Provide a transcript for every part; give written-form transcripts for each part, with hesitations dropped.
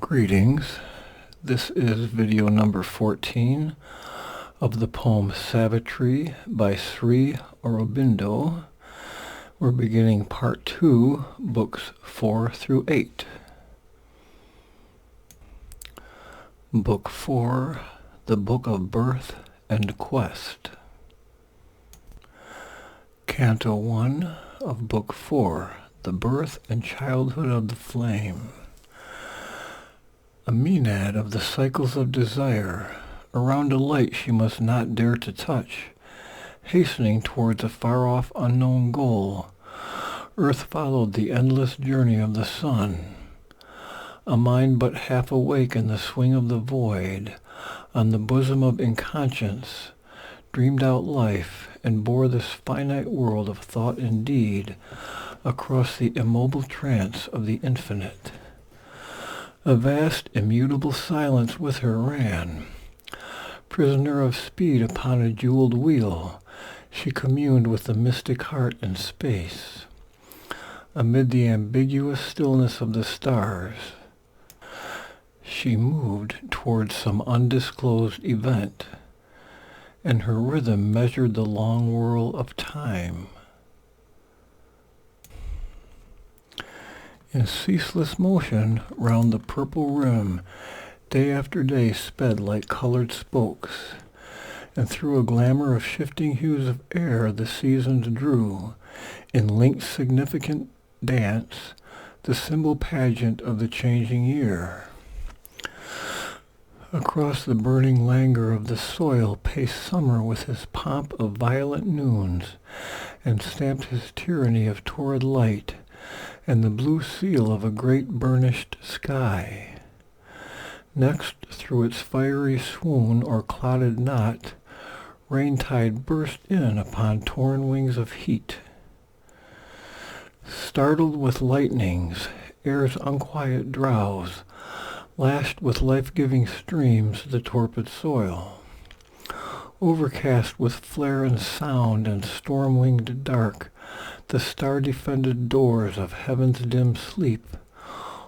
Greetings. This is video number 14 of the poem Savitri by Sri Aurobindo. We're beginning part 2, books 4 through 8. Book 4, The Book of Birth and Quest. Canto 1 of Book 4, The Birth and Childhood of the Flame. A Maenad of the cycles of desire, around a light she must not dare to touch, hastening towards a far-off unknown goal, Earth followed the endless journey of the sun. A mind but half awake in the swing of the void, on the bosom of inconscience, dreamed out life and bore this finite world of thought and deed across the immobile trance of the infinite. A vast, immutable silence with her ran. Prisoner of speed upon a jeweled wheel, she communed with the mystic heart in space. Amid the ambiguous stillness of the stars, she moved towards some undisclosed event, and her rhythm measured the long whirl of time. In ceaseless motion round the purple rim, day after day sped like colored spokes, and through a glamour of shifting hues of air the seasons drew, in linked significant dance, the symbol pageant of the changing year. Across the burning languor of the soil paced summer with his pomp of violent noons, and stamped his tyranny of torrid light, and the blue seal of a great burnished sky. Next, through its fiery swoon or clouded knot, rain-tide burst in upon torn wings of heat. Startled with lightnings, air's unquiet drowse, lashed with life-giving streams the torpid soil. Overcast with flare and sound and storm-winged dark, the star-defended doors of heaven's dim sleep,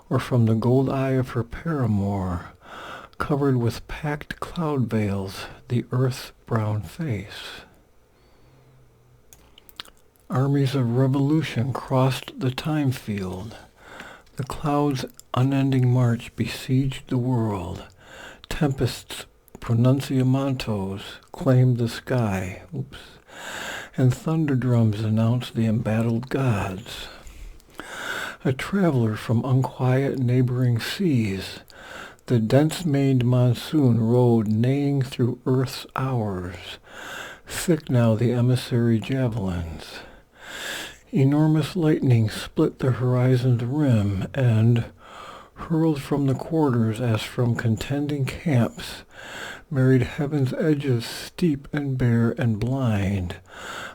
or from the gold eye of her paramour, covered with packed cloud veils the earth's brown face. Armies of revolution crossed the time field. The clouds' unending march besieged the world. Tempests pronunciamentos claimed the sky. And thunder drums announced the embattled gods. A traveler from unquiet neighboring seas, the dense-maned monsoon rode neighing through earth's hours. Thick now the emissary javelins. Enormous lightning split the horizon's rim, and, hurled from the quarters as from contending camps, married heaven's edges steep and bare and blind,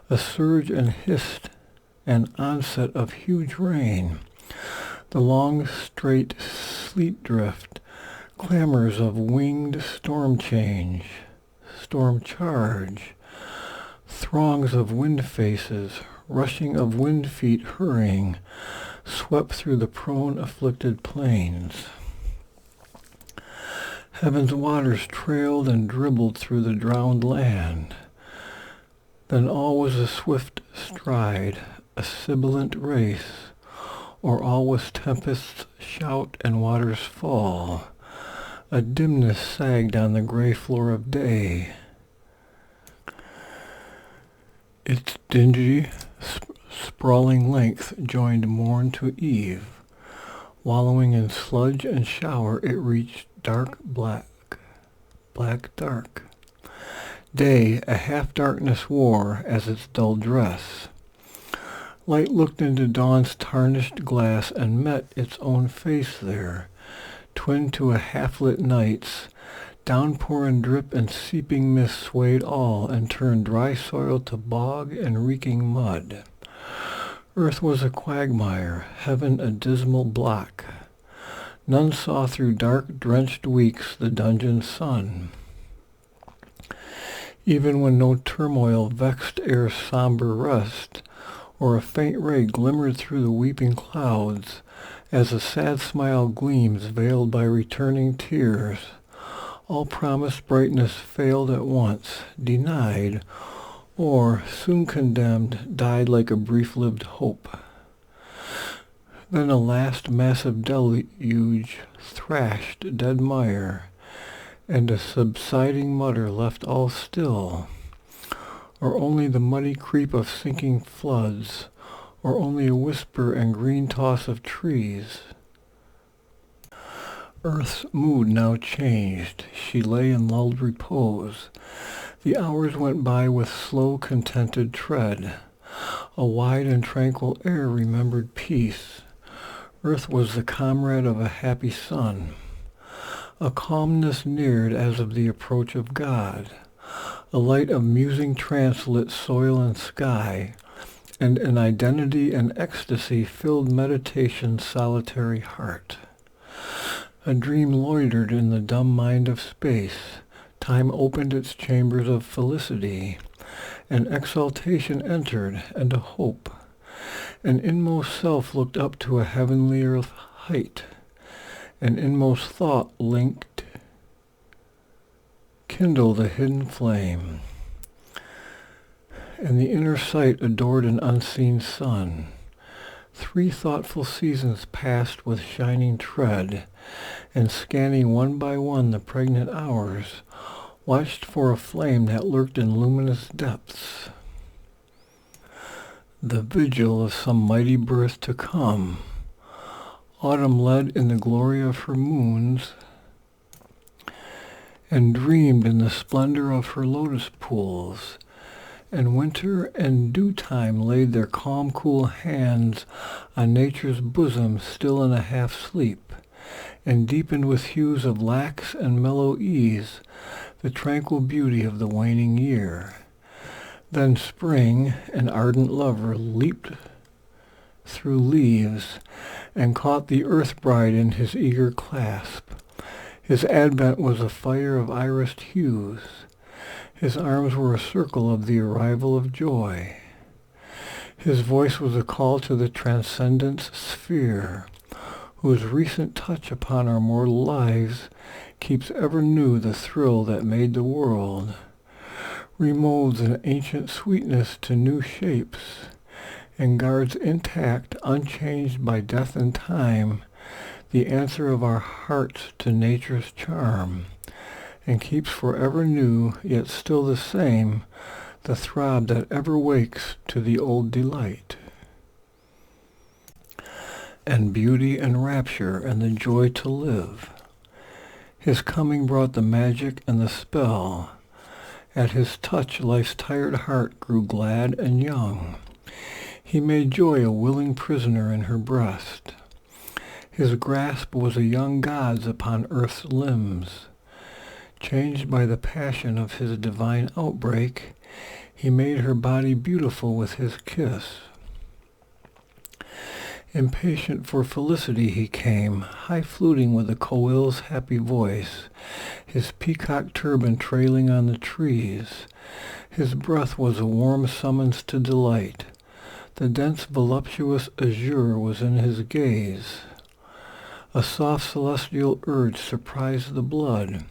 a surge and hissed, an onset of huge rain, the long straight sleet drift, clamors of winged storm change, storm charge, throngs of wind faces, rushing of wind feet hurrying, swept through the prone afflicted plains. Heaven's waters trailed and dribbled through the drowned land. Then all was a swift stride, a sibilant race, or all was tempest's shout and water's fall. A dimness sagged on the gray floor of day. Its dingy, sprawling length joined morn to eve. Wallowing in sludge and shower, it reached dark black dark. Day a half-darkness wore as its dull dress. Light looked into dawn's tarnished glass and met its own face there, twin to a half-lit night's. Downpour and drip and seeping mist swayed all and turned dry soil to bog and reeking mud. Earth was a quagmire, heaven a dismal block. None saw through dark, drenched weeks the dungeon sun. Even when no turmoil vexed air's somber rest, or a faint ray glimmered through the weeping clouds, as a sad smile gleams veiled by returning tears. All promised brightness failed at once, denied, or, soon condemned, died like a brief-lived hope. Then a last massive deluge thrashed dead mire, and a subsiding mutter left all still, or only the muddy creep of sinking floods, or only a whisper and green toss of trees. Earth's mood now changed. She lay in lulled repose. The hours went by with slow, contented tread. A wide and tranquil air remembered peace. Earth was the comrade of a happy sun. A calmness neared as of the approach of God. A light of musing trance lit soil and sky, and an identity and ecstasy filled meditation's solitary heart. A dream loitered in the dumb mind of space. Time opened its chambers of felicity. An exaltation entered, and a hope. An inmost self looked up to a heavenlier height. An inmost thought kindled a hidden flame. And the inner sight adored an unseen sun. 3 thoughtful seasons passed with shining tread, and scanning one by one the pregnant hours, watched for a flame that lurked in luminous depths. The vigil of some mighty birth to come. Autumn led in the glory of her moons, and dreamed in the splendor of her lotus pools, and winter and dew time laid their calm, cool hands on nature's bosom still in a half-sleep, and deepened with hues of lax and mellow ease the tranquil beauty of the waning year. Then spring, an ardent lover, leaped through leaves, and caught the earth bride in his eager clasp. His advent was a fire of irised hues. His arms were a circle of the arrival of joy. His voice was a call to the transcendent sphere, whose recent touch upon our mortal lives keeps ever new the thrill that made the world, remolds an ancient sweetness to new shapes, and guards intact, unchanged by death and time, the answer of our hearts to nature's charm, and keeps forever new, yet still the same, the throb that ever wakes to the old delight. And beauty and rapture and the joy to live. His coming brought the magic and the spell. At his touch life's tired heart grew glad and young. He made joy a willing prisoner in her breast. His grasp was a young god's upon earth's limbs. Changed by the passion of his divine outbreak, he made her body beautiful with his kiss. Impatient for felicity he came, high-fluting with a koel's happy voice, his peacock turban trailing on the trees. His breath was a warm summons to delight. The dense voluptuous azure was in his gaze. A soft celestial urge surprised the blood.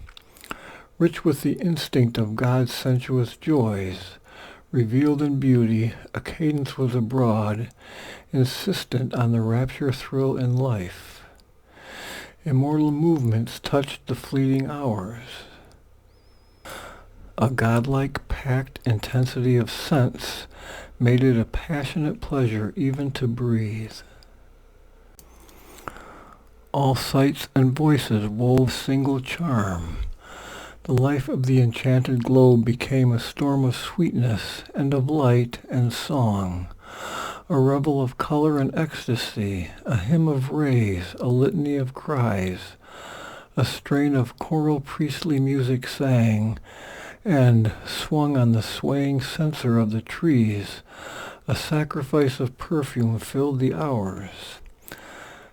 Rich with the instinct of God's sensuous joys, revealed in beauty, a cadence was abroad, insistent on the rapture thrill in life. Immortal movements touched the fleeting hours. A godlike packed intensity of sense made it a passionate pleasure even to breathe. All sights and voices wove single charm. The life of the enchanted globe became a storm of sweetness and of light and song, a revel of color and ecstasy, a hymn of rays, a litany of cries. A strain of choral priestly music sang, and, swung on the swaying censer of the trees, a sacrifice of perfume filled the hours.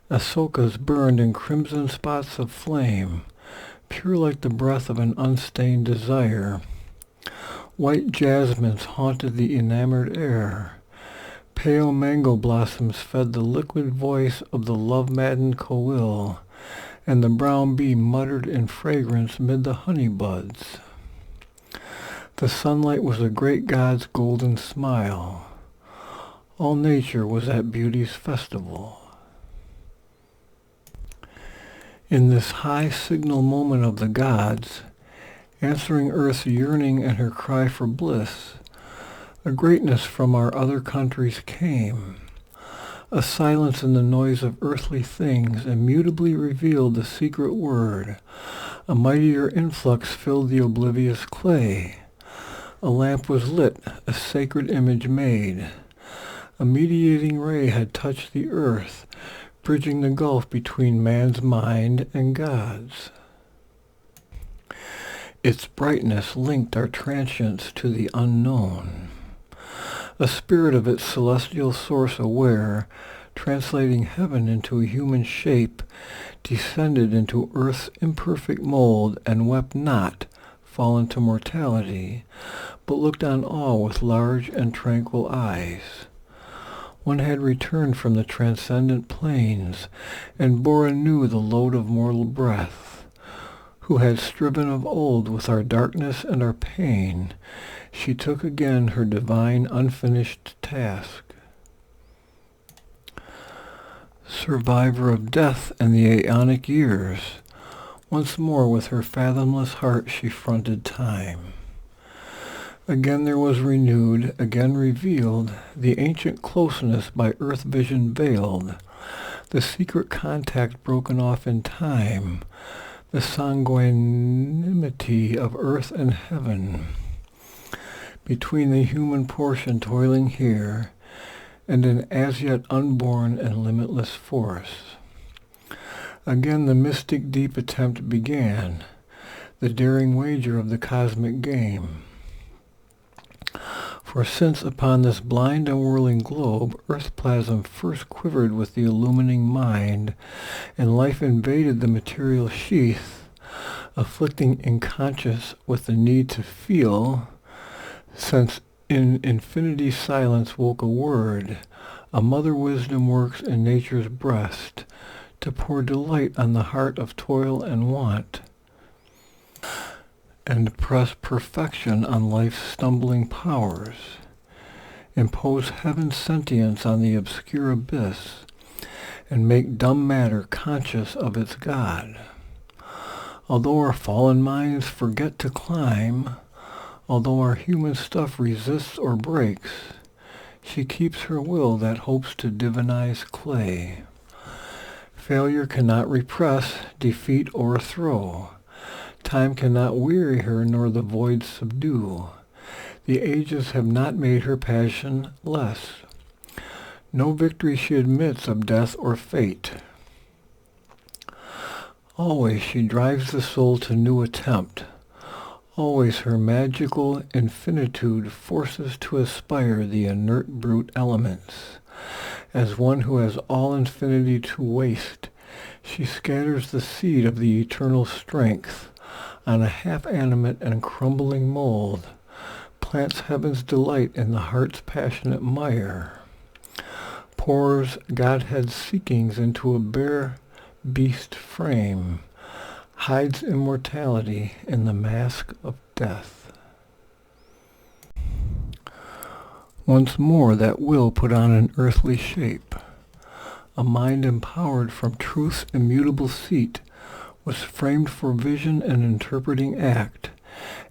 Asokas burned in crimson spots of flame, pure like the breath of an unstained desire. White jasmines haunted the enamored air. Pale mango blossoms fed the liquid voice of the love-maddened koil, and the brown bee muttered in fragrance mid the honey buds. The sunlight was a great god's golden smile. All nature was at beauty's festival. In this high signal moment of the gods, answering earth's yearning and her cry for bliss, a greatness from our other countries came. A silence in the noise of earthly things immutably revealed the secret word. A mightier influx filled the oblivious clay. A lamp was lit, a sacred image made. A mediating ray had touched the earth, bridging the gulf between man's mind and God's. Its brightness linked our transience to the unknown. A spirit of its celestial source aware, translating heaven into a human shape, descended into earth's imperfect mold and wept not, fallen to mortality, but looked on all with large and tranquil eyes. One had returned from the transcendent plains, and bore anew the load of mortal breath. Who had striven of old with our darkness and our pain, she took again her divine unfinished task. Survivor of death and the aeonic years, once more with her fathomless heart she fronted time. Again there was renewed, again revealed, the ancient closeness by earth vision veiled, the secret contact broken off in time, the sanguinity of earth and heaven, between the human portion toiling here, and an as yet unborn and limitless force. Again the mystic deep attempt began, the daring wager of the cosmic game. For since upon this blind and whirling globe earth plasm first quivered with the illumining mind, and life invaded the material sheath, afflicting unconscious with the need to feel, since in infinity's silence woke a word, a mother wisdom works in nature's breast, to pour delight on the heart of toil and want, and press perfection on life's stumbling powers, impose heaven's sentience on the obscure abyss, and make dumb matter conscious of its God. Although our fallen minds forget to climb, although our human stuff resists or breaks, she keeps her will that hopes to divinize clay. Failure cannot repress, defeat, o'erthrow. Time cannot weary her nor the void subdue. The ages have not made her passion less. No victory she admits of death or fate. Always she drives the soul to new attempt. Always her magical infinitude forces to aspire the inert brute elements. As one who has all infinity to waste, she scatters the seed of the eternal strength on a half-animate and crumbling mold, plants heaven's delight in the heart's passionate mire, pours Godhead's seekings into a bare beast frame, hides immortality in the mask of death. Once more that will put on an earthly shape. A mind empowered from truth's immutable seat was framed for vision and interpreting act,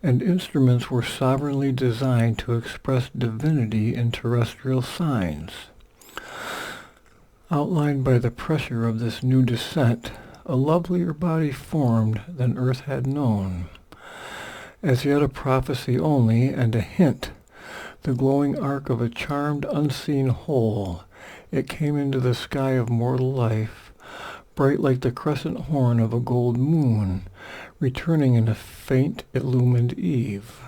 and instruments were sovereignly designed to express divinity in terrestrial signs. Outlined by the pressure of this new descent, a lovelier body formed than earth had known. As yet a prophecy only, and a hint, the glowing arc of a charmed unseen whole, it came into the sky of mortal life, bright like the crescent horn of a gold moon, returning in a faint illumined eve.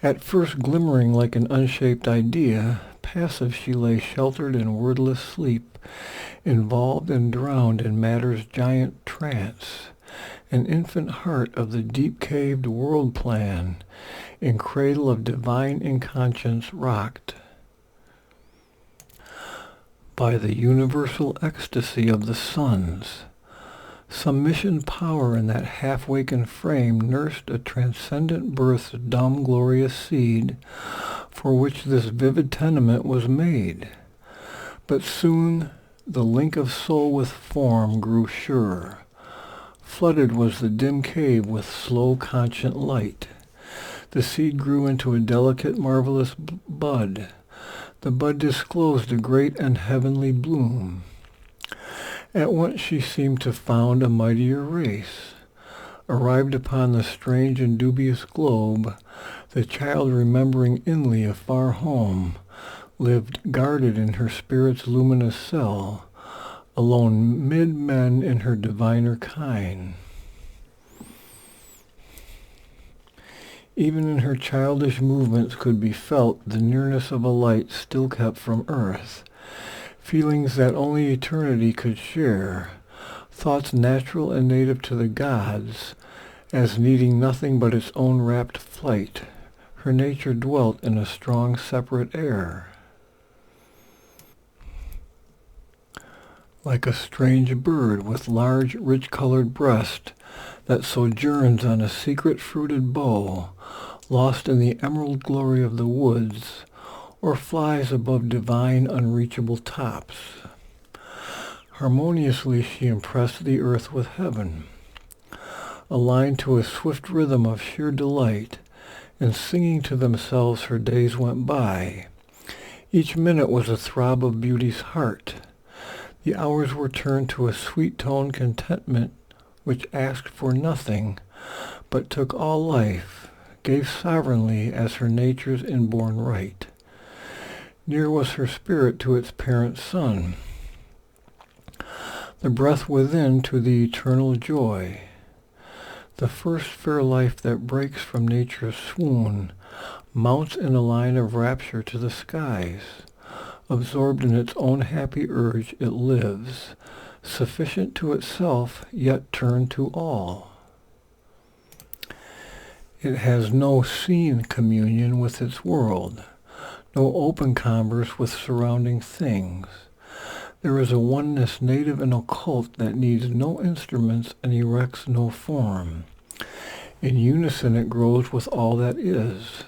At first glimmering like an unshaped idea, passive she lay sheltered in wordless sleep, involved and drowned in matter's giant trance, an infant heart of the deep-caved world plan, in cradle of divine inconscience rocked. by the universal ecstasy of the suns. Some mission power in that half-wakened frame nursed a transcendent birth's dumb, glorious seed, for which this vivid tenement was made. But soon the link of soul with form grew sure. Flooded was the dim cave with slow, conscient light. The seed grew into a delicate, marvelous bud. The bud disclosed a great and heavenly bloom. At once she seemed to found a mightier race. Arrived upon the strange and dubious globe, the child, remembering inly a far home, lived guarded in her spirit's luminous cell, alone mid men in her diviner kind. Even in her childish movements could be felt the nearness of a light still kept from earth, feelings that only eternity could share, thoughts natural and native to the gods, as needing nothing but its own rapt flight. Her nature dwelt in a strong separate air. Like a strange bird with large, rich-colored breast that sojourns on a secret fruited bough, lost in the emerald glory of the woods, or flies above divine, unreachable tops. Harmoniously she impressed the earth with heaven, aligned to a swift rhythm of sheer delight, and singing to themselves her days went by. Each minute was a throb of beauty's heart. The hours were turned to a sweet-toned contentment which asked for nothing, but took all life, gave sovereignly as her nature's inborn right. Near was her spirit to its parent sun, the breath within to the eternal joy. The first fair life that breaks from nature's swoon mounts in a line of rapture to the skies. Absorbed in its own happy urge, it lives, sufficient to itself, yet turned to all. It has no seen communion with its world, no open converse with surrounding things. There is a oneness native and occult that needs no instruments and erects no form. In unison it grows with all that is.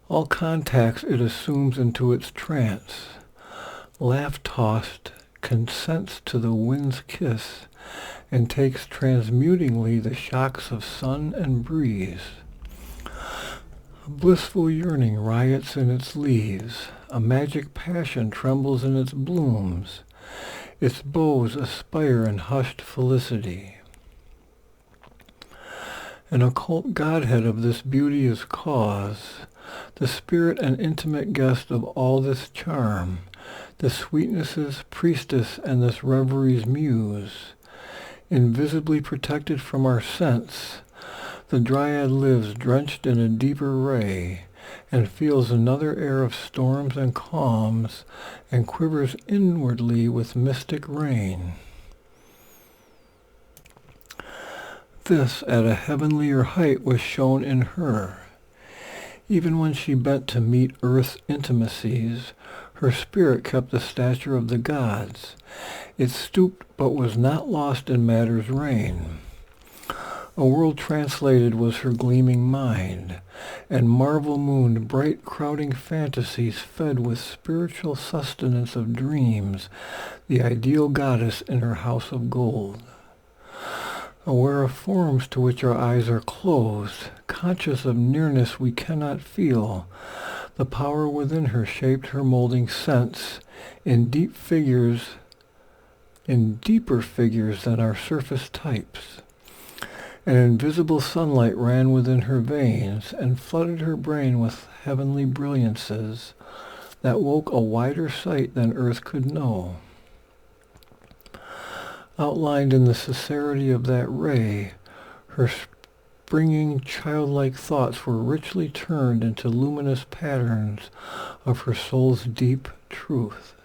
All contacts it assumes into its trance. Laugh-tossed, consents to the wind's kiss, and takes transmutingly the shocks of sun and breeze. A blissful yearning riots in its leaves, a magic passion trembles in its blooms, its boughs aspire in hushed felicity. An occult godhead of this beauty is cause, the spirit and intimate guest of all this charm, the sweetness's priestess and this reverie's muse. Invisibly protected from our sense, the dryad lives drenched in a deeper ray, and feels another air of storms and calms, and quivers inwardly with mystic rain. This at a heavenlier height was shown in her. Even when she bent to meet earth's intimacies, her spirit kept the stature of the gods. It stooped but was not lost in matter's reign. A world translated was her gleaming mind, and marvel-mooned bright crowding fantasies fed with spiritual sustenance of dreams the ideal goddess in her house of gold. Aware of forms to which our eyes are closed, conscious of nearness we cannot feel, the power within her shaped her molding sense in deeper figures than our surface types. An invisible sunlight ran within her veins and flooded her brain with heavenly brilliances that woke a wider sight than earth could know. Outlined in the sincerity of that ray, her springing childlike thoughts were richly turned into luminous patterns of her soul's deep truth.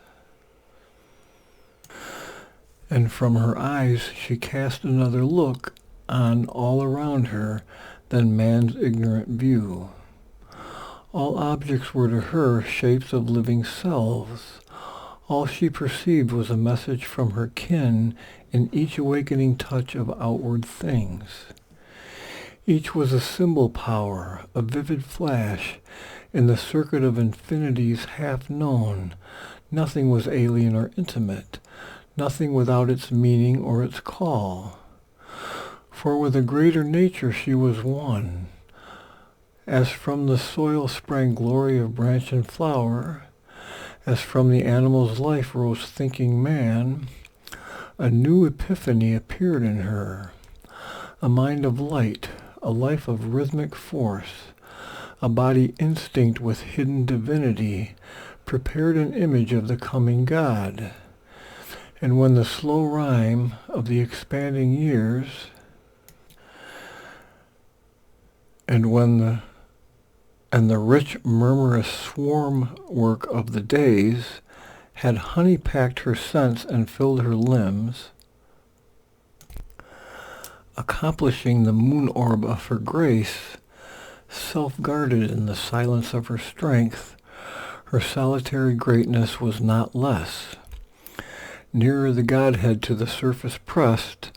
And from her eyes she cast another look on all around her than man's ignorant view. All objects were to her shapes of living selves. All she perceived was a message from her kin in each awakening touch of outward things. Each was a symbol power, a vivid flash, in the circuit of infinities half known. Nothing was alien or intimate, nothing without its meaning or its call. For with a greater nature she was one. As from the soil sprang glory of branch and flower, as from the animal's life rose thinking man, a new epiphany appeared in her, a mind of light, a life of rhythmic force, a body instinct with hidden divinity, prepared an image of the coming God. And when the slow rhyme of the expanding years, and the rich murmurous swarm work of the days had honey-packed her sense and filled her limbs, accomplishing the moon orb of her grace, self-guarded in the silence of her strength, her solitary greatness was not less. Nearer the Godhead to the surface pressed,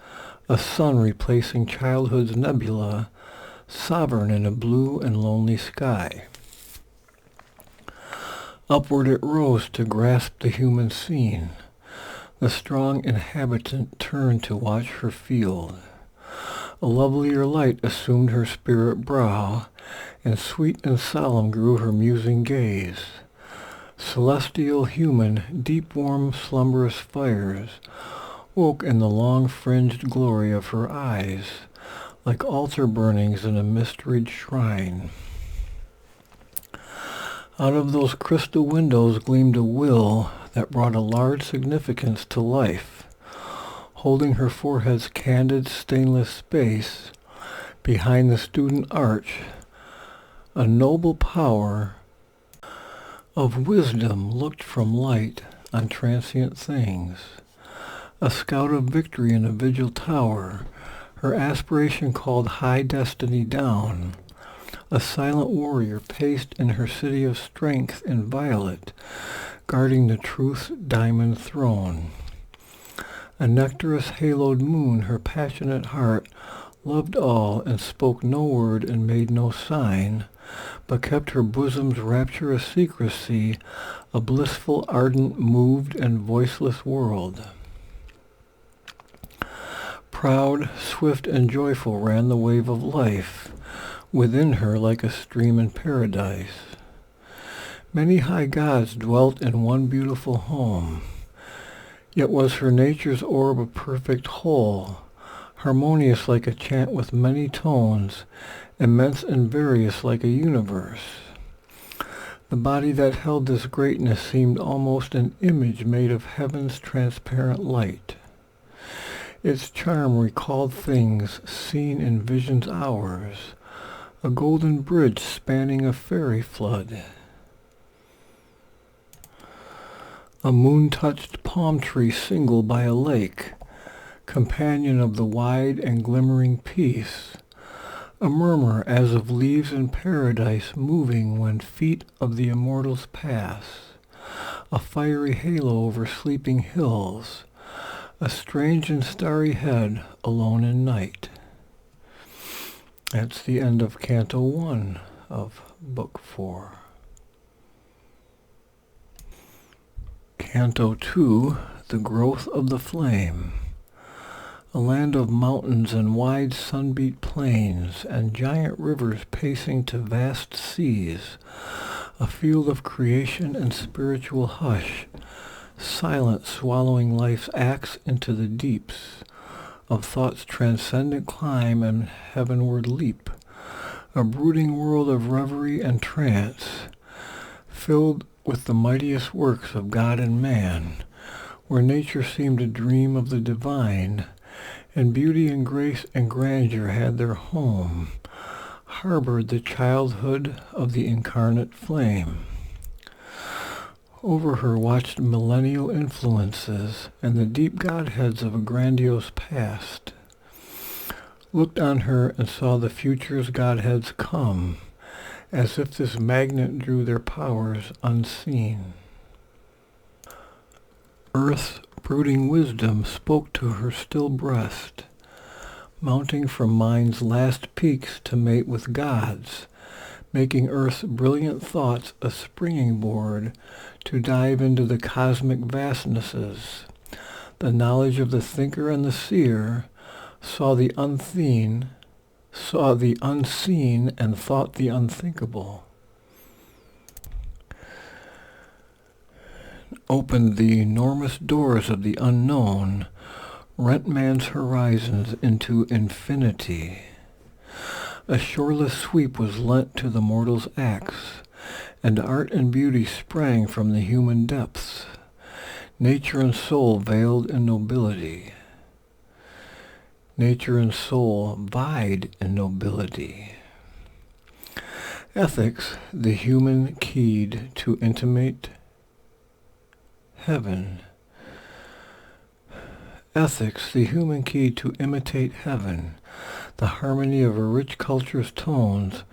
a sun replacing childhood's nebula, sovereign in a blue and lonely sky. Upward it rose to grasp the human scene. The strong inhabitant turned to watch her field. A lovelier light assumed her spirit brow, and sweet and solemn grew her musing gaze. Celestial, human, deep warm slumberous fires woke in the long-fringed glory of her eyes, like altar burnings in a mysteried shrine. Out of those crystal windows gleamed a will that brought a large significance to life. Holding her forehead's candid, stainless space, behind the student arch, a noble power of wisdom looked from light on transient things. A scout of victory in a vigil tower, her aspiration called high destiny down. A silent warrior paced in her city of strength in violet, guarding the truth's diamond throne. A nectarous haloed moon, her passionate heart loved all and spoke no word and made no sign, but kept her bosom's rapturous secrecy, a blissful, ardent, moved, and voiceless world. Proud, swift, and joyful ran the wave of life, within her like a stream in paradise. Many high gods dwelt in one beautiful home, yet was her nature's orb a perfect whole, harmonious like a chant with many tones, immense and various like a universe. The body that held this greatness seemed almost an image made of heaven's transparent light. Its charm recalled things seen in vision's hours, a golden bridge spanning a fairy flood. A moon-touched palm tree single by a lake, companion of the wide and glimmering peace, a murmur as of leaves in paradise moving when feet of the immortals pass, a fiery halo over sleeping hills, a strange and starry head alone in night. That's the end of Canto 1 of Book 4. Canto 2, The Growth of the Flame. A land of mountains and wide sun-beat plains, and giant rivers pacing to vast seas, a field of creation and spiritual hush, silent swallowing life's axe into the deeps, of thought's transcendent climb and heavenward leap, a brooding world of reverie and trance, filled with the mightiest works of God and man, where nature seemed a dream of the divine, and beauty and grace and grandeur had their home, harbored the childhood of the incarnate flame. Over her watched millennial influences and the deep godheads of a grandiose past, looked on her and saw the future's godheads come, as if this magnet drew their powers unseen. Earth's brooding wisdom spoke to her still breast, mounting from mind's last peaks to mate with God's, making Earth's brilliant thoughts a springing board to dive into the cosmic vastnesses. The knowledge of the thinker and the seer saw the unseen and thought the unthinkable. Opened the enormous doors of the unknown, rent man's horizons into infinity. A shoreless sweep was lent to the mortal's axe, and art and beauty sprang from the human depths, nature and soul veiled in nobility. Nature and soul vied in nobility. Ethics, the human keyed to intimate heaven. Ethics, the human key to imitate heaven. The harmony of a rich culture's tones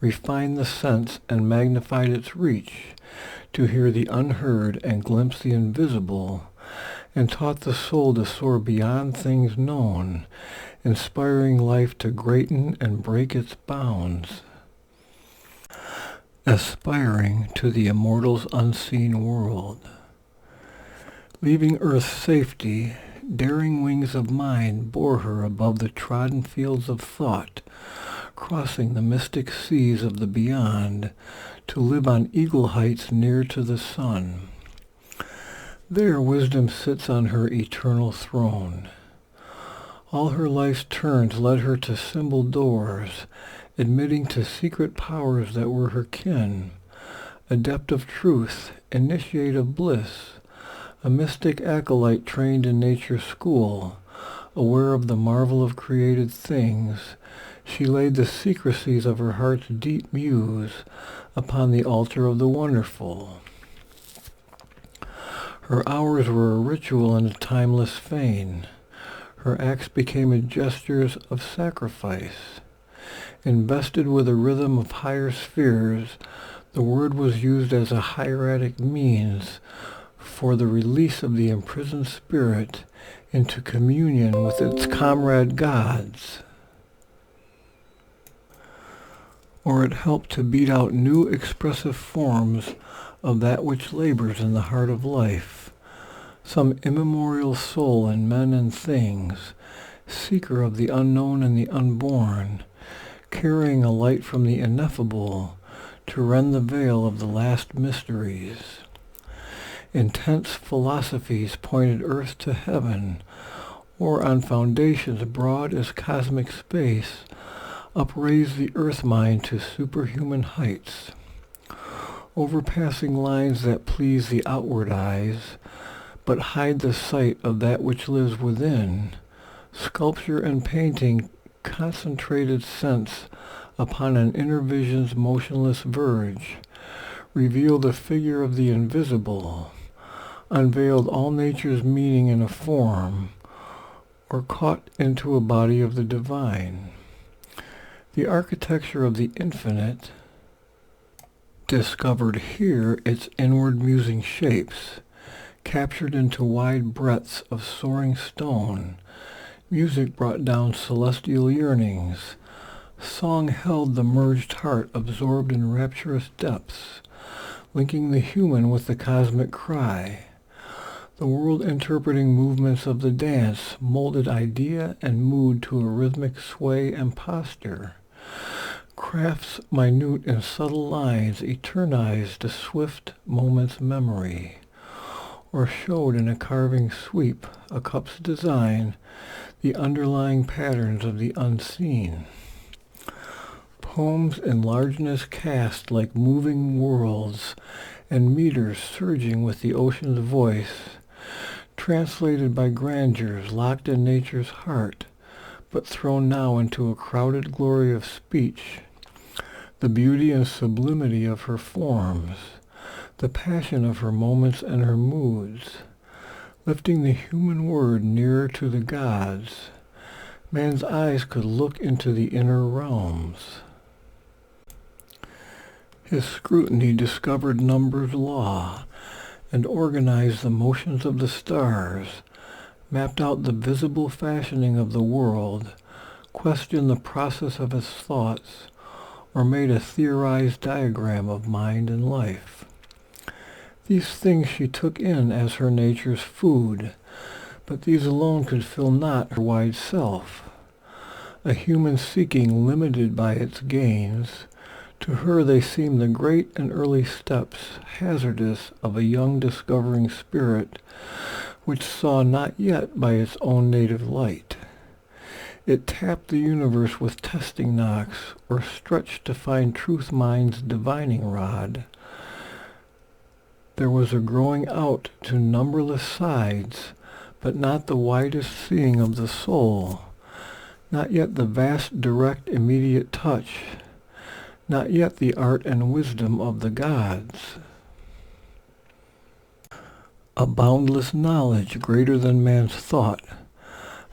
refined the sense and magnified its reach, to hear the unheard and glimpse the invisible, and taught the soul to soar beyond things known, inspiring life to greaten and break its bounds, aspiring to the immortal's unseen world. Leaving Earth's safety, daring wings of mind bore her above the trodden fields of thought, crossing the mystic seas of the beyond, to live on eagle heights near to the sun. There wisdom sits on her eternal throne. All her life's turns led her to symbol doors, admitting to secret powers that were her kin, adept of truth, initiate of bliss, a mystic acolyte trained in nature's school, aware of the marvel of created things. She laid the secrecies of her heart's deep muse upon the altar of the wonderful. Her hours were a ritual and a timeless fane. Her acts became gestures of sacrifice. Invested with a rhythm of higher spheres, the word was used as a hieratic means for the release of the imprisoned spirit into communion with its comrade gods. Or it helped to beat out new expressive forms of that which labors in the heart of life, some immemorial soul in men and things, seeker of the unknown and the unborn, carrying a light from the ineffable to rend the veil of the last mysteries. Intense philosophies pointed earth to heaven, or on foundations broad as cosmic space, upraised the earth mind to superhuman heights. Overpassing lines that please the outward eyes, but hide the sight of that which lives within, sculpture and painting concentrated sense upon an inner vision's motionless verge, revealed the figure of the invisible, unveiled all nature's meaning in a form, or caught into a body of the divine. The architecture of the infinite discovered here its inward musing shapes, captured into wide breadths of soaring stone. Music brought down celestial yearnings. Song held the merged heart absorbed in rapturous depths, linking the human with the cosmic cry. The world interpreting movements of the dance molded idea and mood to a rhythmic sway and posture. Crafts minute and subtle lines eternized a swift moment's memory, or showed in a carving sweep, a cup's design, the underlying patterns of the unseen. Poems in largeness cast like moving worlds, and meters surging with the ocean's voice, translated by grandeurs locked in nature's heart, but thrown now into a crowded glory of speech. The beauty and sublimity of her forms, the passion of her moments and her moods, lifting the human word nearer to the gods. Man's eyes could look into the inner realms. His scrutiny discovered numbers' law, and organized the motions of the stars, mapped out the visible fashioning of the world, questioned the process of its thoughts, or made a theorized diagram of mind and life. These things she took in as her nature's food, but these alone could fill not her wide self. A human seeking limited by its gains, to her they seem the great and early steps, hazardous, of a young discovering spirit, which saw not yet by its own native light. It tapped the universe with testing knocks, or stretched to find truth mind's divining rod. There was a growing out to numberless sides, but not the widest seeing of the soul, not yet the vast direct immediate touch, not yet the art and wisdom of the gods. A boundless knowledge greater than man's thought,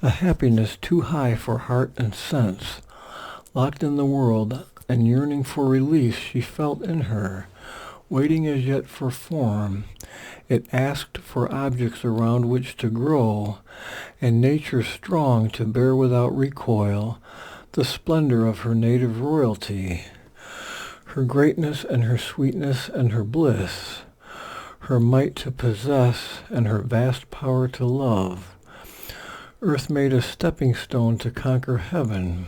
a happiness too high for heart and sense, locked in the world and yearning for release she felt in her, waiting as yet for form. It asked for objects around which to grow, and nature strong to bear without recoil the splendor of her native royalty, her greatness and her sweetness and her bliss, her might to possess and her vast power to love. Earth made a stepping stone to conquer heaven.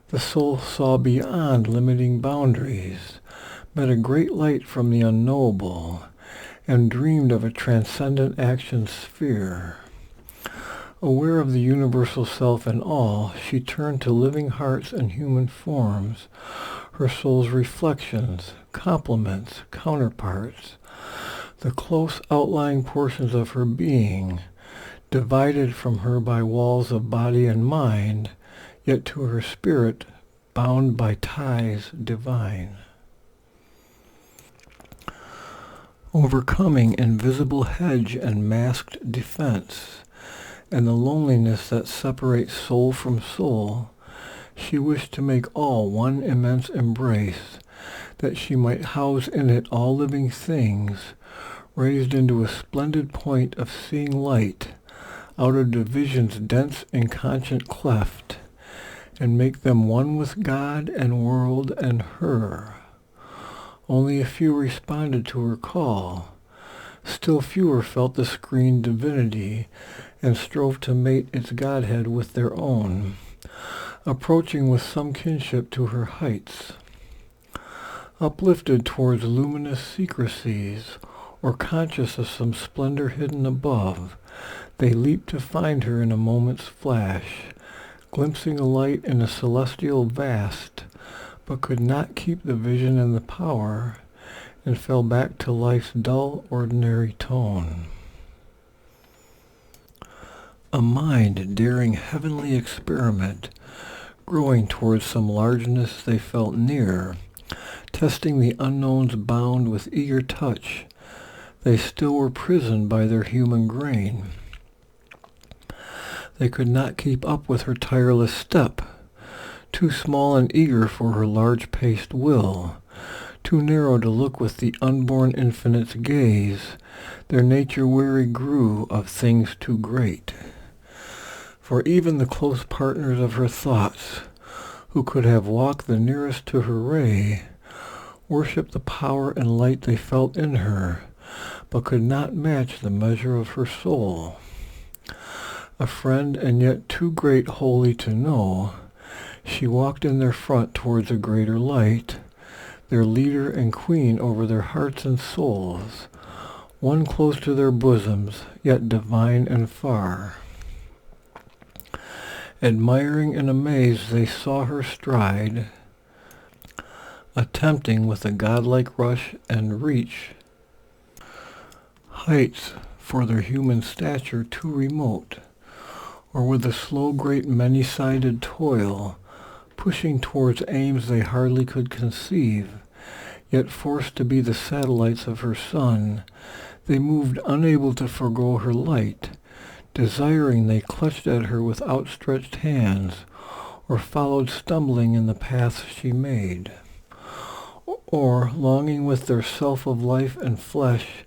The soul saw beyond limiting boundaries, met a great light from the unknowable, and dreamed of a transcendent action sphere. Aware of the universal self in all, she turned to living hearts and human forms, her soul's reflections, complements, counterparts, the close outlying portions of her being, divided from her by walls of body and mind, yet to her spirit bound by ties divine. Overcoming invisible hedge and masked defense, and the loneliness that separates soul from soul, she wished to make all one immense embrace, that she might house in it all living things, raised into a splendid point of seeing light, out of division's dense inconscient cleft, and make them one with God and world and her. Only a few responded to her call. Still fewer felt the screened divinity and strove to mate its godhead with their own, approaching with some kinship to her heights. Uplifted towards luminous secrecies, or conscious of some splendor hidden above, they leaped to find her in a moment's flash, glimpsing a light in a celestial vast, but could not keep the vision and the power, and fell back to life's dull, ordinary tone. A mind daring heavenly experiment, growing towards some largeness they felt near, testing the unknown's bound with eager touch, they still were prisoned by their human grain. They could not keep up with her tireless step, too small and eager for her large-paced will, too narrow to look with the unborn infinite's gaze, their nature weary grew of things too great. For even the close partners of her thoughts, who could have walked the nearest to her ray, worshipped the power and light they felt in her, but could not match the measure of her soul. A friend and yet too great wholly to know, she walked in their front towards a greater light, their leader and queen over their hearts and souls, one close to their bosoms, yet divine and far. Admiring and amazed they saw her stride, attempting with a godlike rush and reach heights for their human stature too remote, or with a slow great many-sided toil, pushing towards aims they hardly could conceive, yet forced to be the satellites of her sun, they moved unable to forego her light, desiring they clutched at her with outstretched hands, or followed stumbling in the paths she made, or, longing with their self of life and flesh,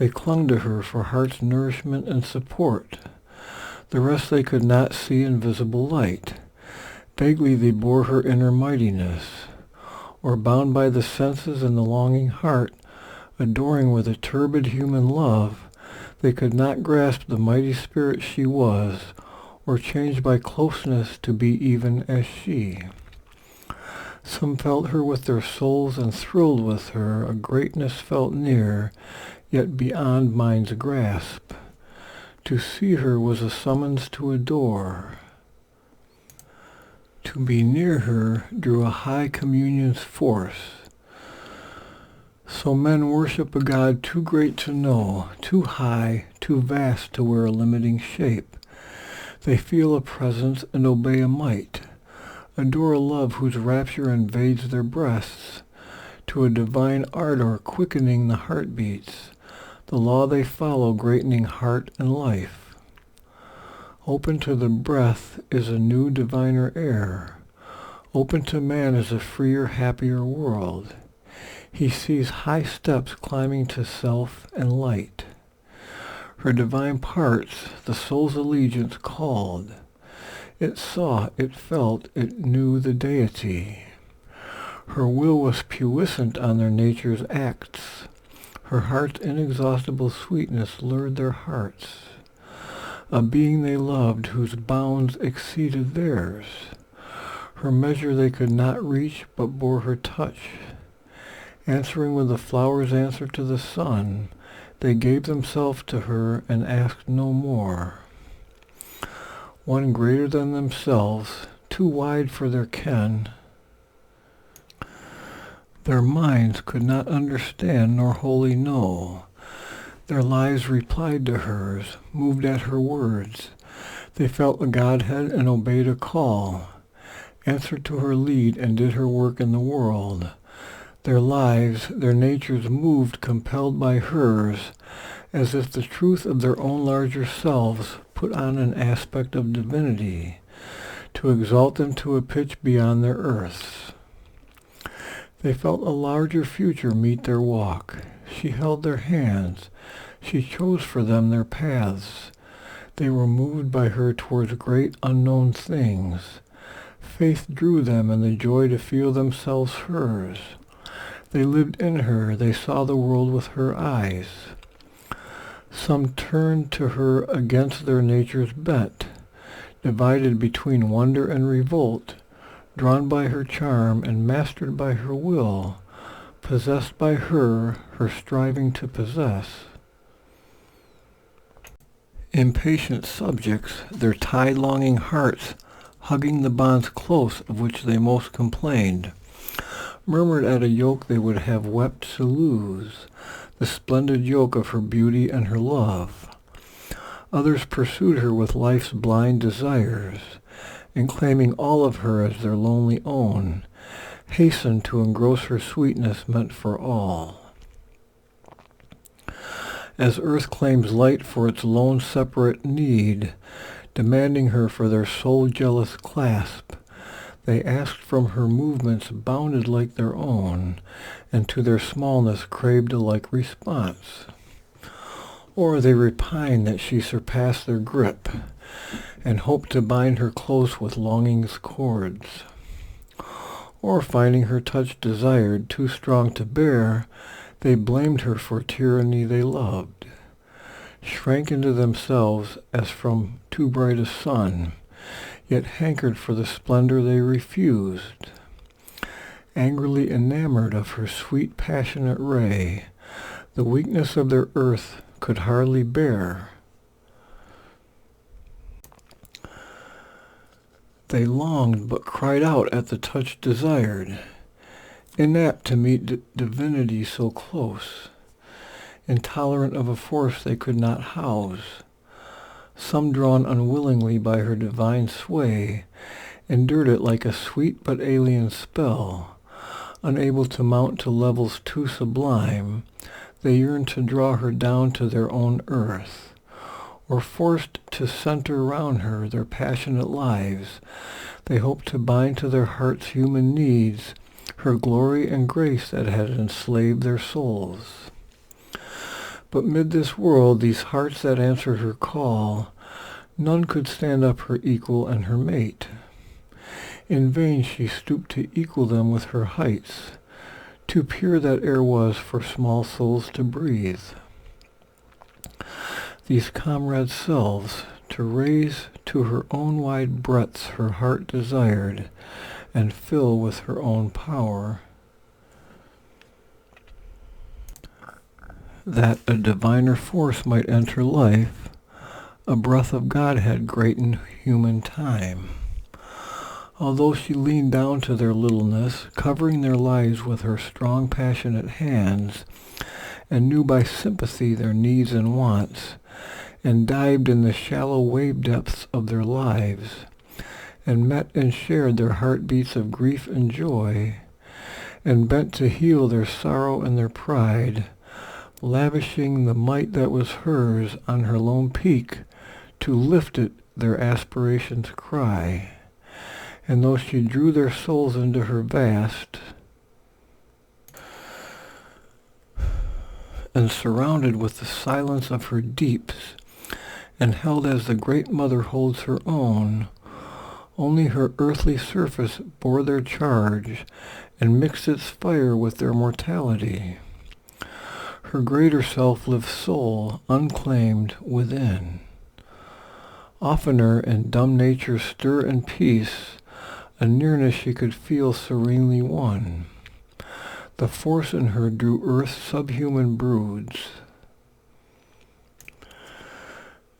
They clung to her for heart's nourishment and support. The rest they could not see in visible light. Vaguely they bore her inner mightiness, or bound by the senses and the longing heart, adoring with a turbid human love, they could not grasp the mighty spirit she was, or change by closeness to be even as she. Some felt her with their souls and thrilled with her, a greatness felt near, yet beyond mind's grasp. To see her was a summons to adore. To be near her drew a high communion's force. So men worship a God too great to know, too high, too vast to wear a limiting shape. They feel a presence and obey a might, adore a love whose rapture invades their breasts, to a divine ardor quickening the heartbeats, the law they follow greatening heart and life. Open to the breath is a new diviner air. Open to man is a freer, happier world. He sees high steps climbing to self and light. Her divine parts, the soul's allegiance called. It saw, it felt, it knew the deity. Her will was puissant on their nature's acts. Her heart's inexhaustible sweetness lured their hearts. A being they loved whose bounds exceeded theirs. Her measure they could not reach but bore her touch. Answering with the flowers answer to the sun, they gave themselves to her and asked no more. One greater than themselves, too wide for their ken, their minds could not understand nor wholly know. Their lives replied to hers, moved at her words. They felt the Godhead and obeyed a call, answered to her lead and did her work in the world. Their lives, their natures moved, compelled by hers, as if the truth of their own larger selves put on an aspect of divinity, to exalt them to a pitch beyond their earths. They felt a larger future meet their walk. She held their hands. She chose for them their paths. They were moved by her towards great unknown things. Faith drew them and the joy to feel themselves hers. They lived in her. They saw the world with her eyes. Some turned to her against their nature's bent, divided between wonder and revolt, drawn by her charm and mastered by her will, possessed by her, her striving to possess. Impatient subjects, their tied-longing hearts hugging the bonds close of which they most complained, murmured at a yoke they would have wept to lose, the splendid yoke of her beauty and her love. Others pursued her with life's blind desires, and claiming all of her as their lonely own, hastened to engross her sweetness meant for all. As earth claims light for its lone separate need, demanding her for their soul-jealous clasp, they asked from her movements bounded like their own, and to their smallness craved a like response. Or they repined that she surpassed their grip, and hoped to bind her close with longing's cords. Or finding her touch desired too strong to bear, they blamed her for tyranny they loved, shrank into themselves as from too bright a sun, yet hankered for the splendor they refused. Angrily enamored of her sweet passionate ray, the weakness of their earth could hardly bear. They longed but cried out at the touch desired, inapt to meet divinity so close, intolerant of a force they could not house. Some drawn unwillingly by her divine sway, endured it like a sweet but alien spell. Unable to mount to levels too sublime, they yearned to draw her down to their own earth, or forced to center round her their passionate lives, they hoped to bind to their hearts' human needs her glory and grace that had enslaved their souls. But mid this world, these hearts that answered her call, none could stand up her equal and her mate. In vain she stooped to equal them with her heights, too pure that air was for small souls to breathe. These comrades' selves, to raise to her own wide breadths her heart desired, and fill with her own power, that a diviner force might enter life, a breath of Godhead greaten human time. Although she leaned down to their littleness, covering their lives with her strong passionate hands, and knew by sympathy their needs and wants, and dived in the shallow wave depths of their lives, and met and shared their heartbeats of grief and joy, and bent to heal their sorrow and their pride, lavishing the might that was hers on her lone peak, to lift it their aspirations cry. And though she drew their souls into her vast, and surrounded with the silence of her deeps, and held as the great mother holds her own, only her earthly surface bore their charge, and mixed its fire with their mortality. Her greater self lived soul, unclaimed, within. Oftener in dumb nature's stir and peace, a nearness she could feel serenely won. The force in her drew earth's subhuman broods,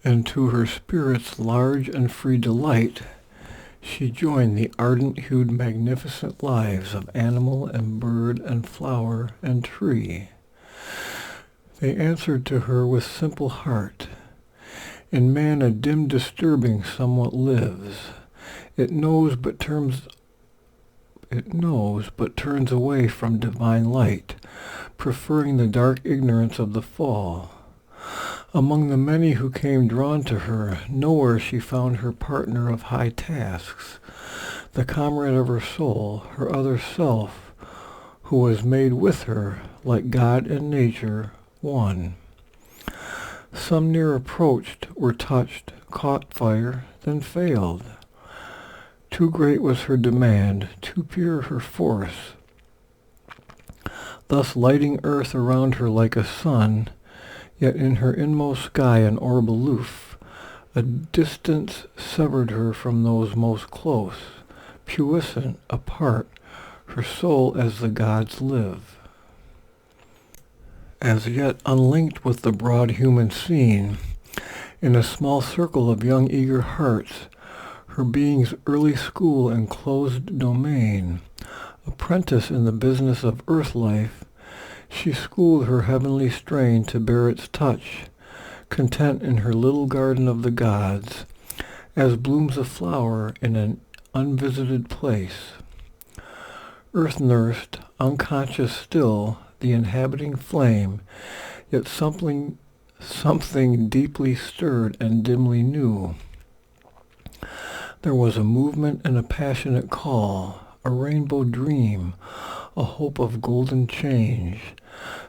and to her spirit's large and free delight, she joined the ardent-hued magnificent lives of animal and bird and flower and tree. They answered to her with simple heart. In man a dim disturbing somewhat lives. It knows but turns away from divine light, preferring the dark ignorance of the fall. Among the many who came drawn to her, nowhere she found her partner of high tasks, the comrade of her soul, her other self, who was made with her, like God and nature, one. Some near approached, were touched, caught fire, then failed. Too great was her demand, too pure her force, thus lighting earth around her like a sun, yet in her inmost sky an orb aloof. A distance severed her from those most close, puissant, apart, her soul as the gods live. As yet unlinked with the broad human scene, in a small circle of young eager hearts, her being's early school and closed domain, apprentice in the business of earth life, she schooled her heavenly strain to bear its touch, content in her little garden of the gods, as blooms a flower in an unvisited place. Earth-nursed, unconscious still, the inhabiting flame, yet something deeply stirred and dimly knew. There was a movement and a passionate call, a rainbow dream, a hope of golden change.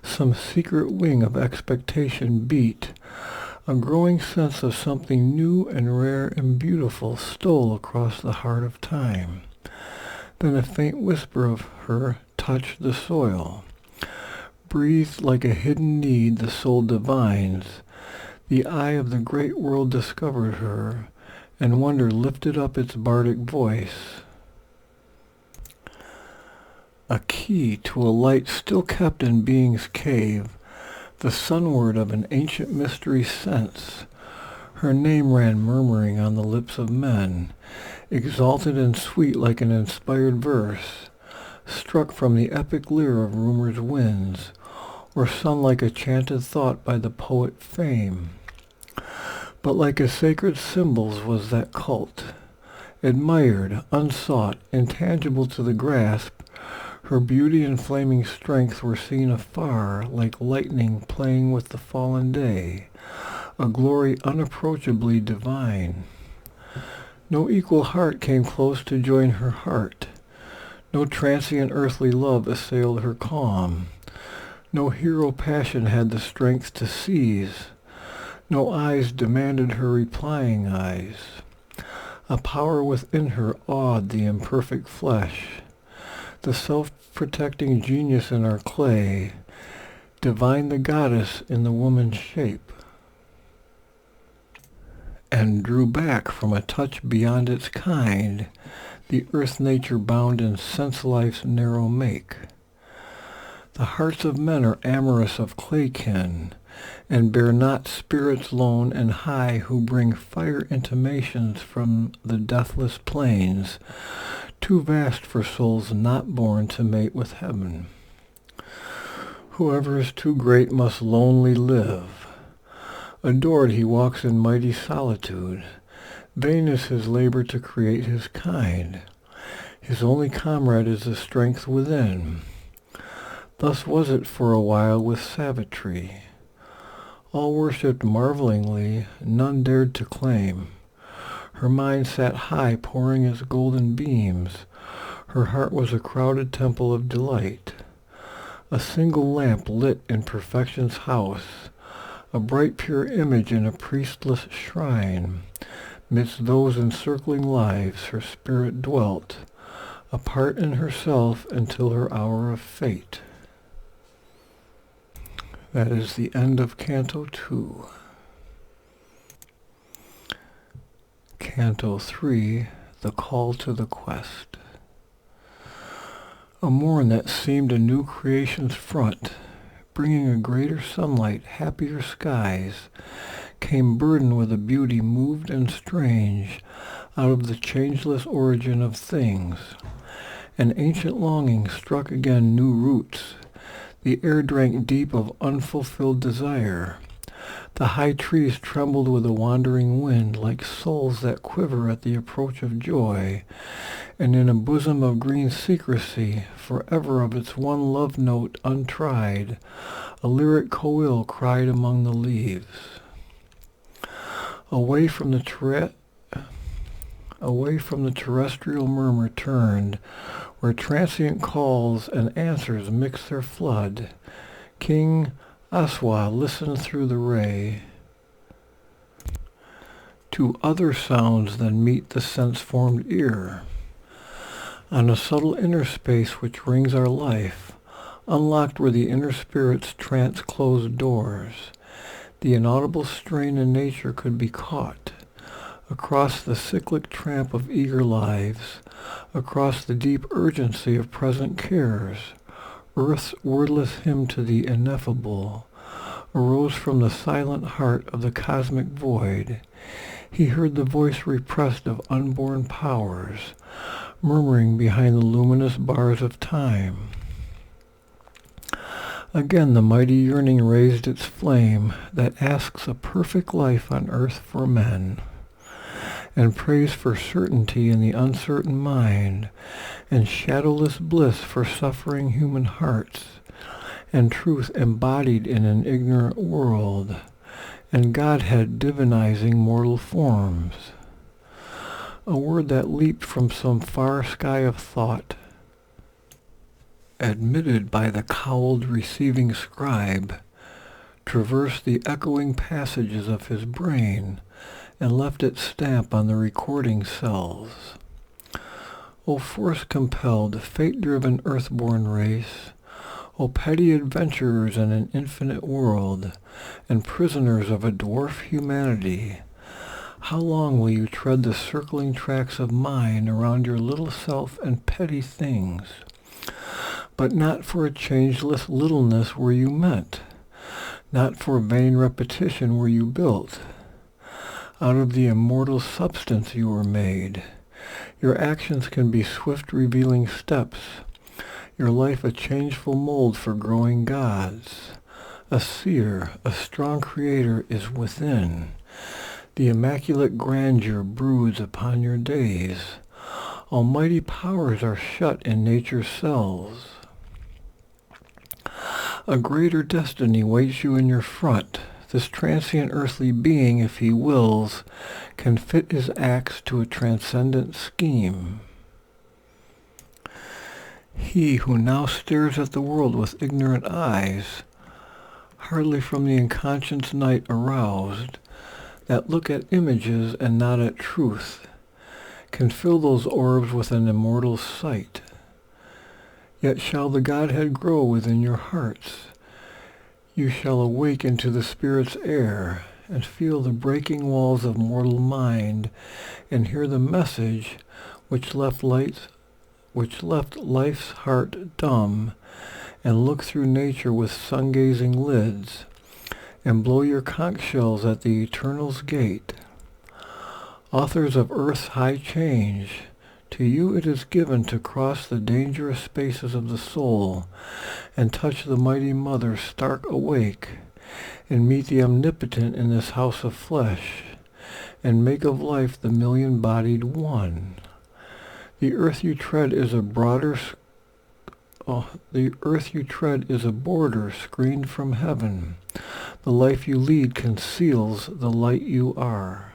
Some secret wing of expectation beat. A growing sense of something new and rare and beautiful stole across the heart of time. Then a faint whisper of her touched the soil. Breathed like a hidden need the soul divines. The eye of the great world discovered her, and wonder lifted up its bardic voice. A key to a light still kept in being's cave, the sunward of an ancient mystery sense. Her name ran murmuring on the lips of men, exalted and sweet like an inspired verse, struck from the epic lyre of rumor's winds, or sung like a chanted thought by the poet Fame. But like a sacred symbols was that cult, admired, unsought, intangible to the grasp. Her beauty and flaming strength were seen afar, like lightning playing with the fallen day, a glory unapproachably divine. No equal heart came close to join her heart. No transient earthly love assailed her calm. No hero passion had the strength to seize. No eyes demanded her replying eyes. A power within her awed the imperfect flesh. The self-protecting genius in our clay, divine the goddess in the woman's shape, and drew back from a touch beyond its kind, the earth nature bound in sense life's narrow make. The hearts of men are amorous of clay kin, and bear not spirits lone and high who bring fire intimations from the deathless plains, too vast for souls not born to mate with heaven. Whoever is too great must lonely live. Adored he walks in mighty solitude. Vain is his labor to create his kind. His only comrade is the strength within. Thus was it for a while with Savitri. All worshipped marvelingly, none dared to claim. Her mind sat high, pouring its golden beams. Her heart was a crowded temple of delight. A single lamp lit in perfection's house, a bright pure image in a priestless shrine. Midst those encircling lives her spirit dwelt, apart in herself until her hour of fate. That is the end of Canto 2. Canto 3, The Call to the Quest. A morn that seemed a new creation's front, bringing a greater sunlight, happier skies, came burdened with a beauty moved and strange out of the changeless origin of things. An ancient longing struck again new roots. The air drank deep of unfulfilled desire. The high trees trembled with a wandering wind, like souls that quiver at the approach of joy, and in a bosom of green secrecy, forever of its one love note untried, a lyric coil cried among the leaves. Away from the terrestrial murmur turned, where transient calls and answers mix their flood, King Aswa listened through the ray to other sounds than meet the sense-formed ear. On a subtle inner space which rings our life, unlocked were the inner spirit's trance-closed doors. The inaudible strain in nature could be caught. Across the cyclic tramp of eager lives, across the deep urgency of present cares, earth's wordless hymn to the ineffable arose from the silent heart of the cosmic void. He heard the voice repressed of unborn powers, murmuring behind the luminous bars of time. Again the mighty yearning raised its flame that asks a perfect life on earth for men, and prays for certainty in the uncertain mind, and shadowless bliss for suffering human hearts, and truth embodied in an ignorant world, and Godhead divinizing mortal forms. A word that leaped from some far sky of thought, admitted by the cowled receiving scribe, traversed the echoing passages of his brain, and left its stamp on the recording cells. O force-compelled, fate-driven earth-born race, O petty adventurers in an infinite world, and prisoners of a dwarf humanity, how long will you tread the circling tracks of mine around your little self and petty things? But not for a changeless littleness were you meant, not for vain repetition were you built. Out of the immortal substance you were made. Your actions can be swift revealing steps, your life a changeful mold for growing gods. A seer, a strong creator is within. The immaculate grandeur broods upon your days. Almighty powers are shut in nature's cells. A greater destiny waits you in your front. This transient earthly being, if he wills, can fit his acts to a transcendent scheme. He who now stares at the world with ignorant eyes, hardly from the unconscious night aroused, that look at images and not at truth, can fill those orbs with an immortal sight. Yet shall the Godhead grow within your hearts. You shall awake into the Spirit's air, and feel the breaking walls of mortal mind, and hear the message which left life's heart dumb, and look through nature with sun-gazing lids, and blow your conch shells at the Eternal's gate. Authors of earth's high change, to you it is given to cross the dangerous spaces of the soul, and touch the mighty Mother stark awake, and meet the Omnipotent in this house of flesh, and make of life the million-bodied one. The earth you tread is a border screened from heaven. The life you lead conceals the light you are.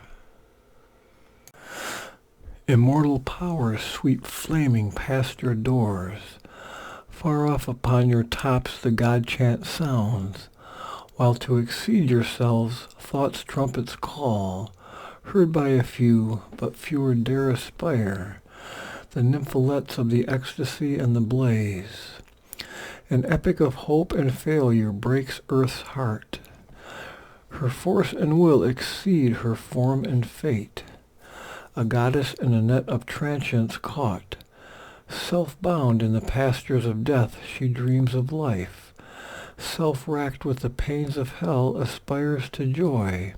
Immortal powers sweep flaming past your doors. Far off upon your tops the God chant sounds, while to exceed yourselves thought's trumpets call, heard by a few, but fewer dare aspire, the nympholettes of the ecstasy and the blaze. An epic of hope and failure breaks earth's heart. Her force and will exceed her form and fate. A goddess in a net of transience caught, self-bound in the pastures of death she dreams of life, self-racked with the pains of hell aspires to joy,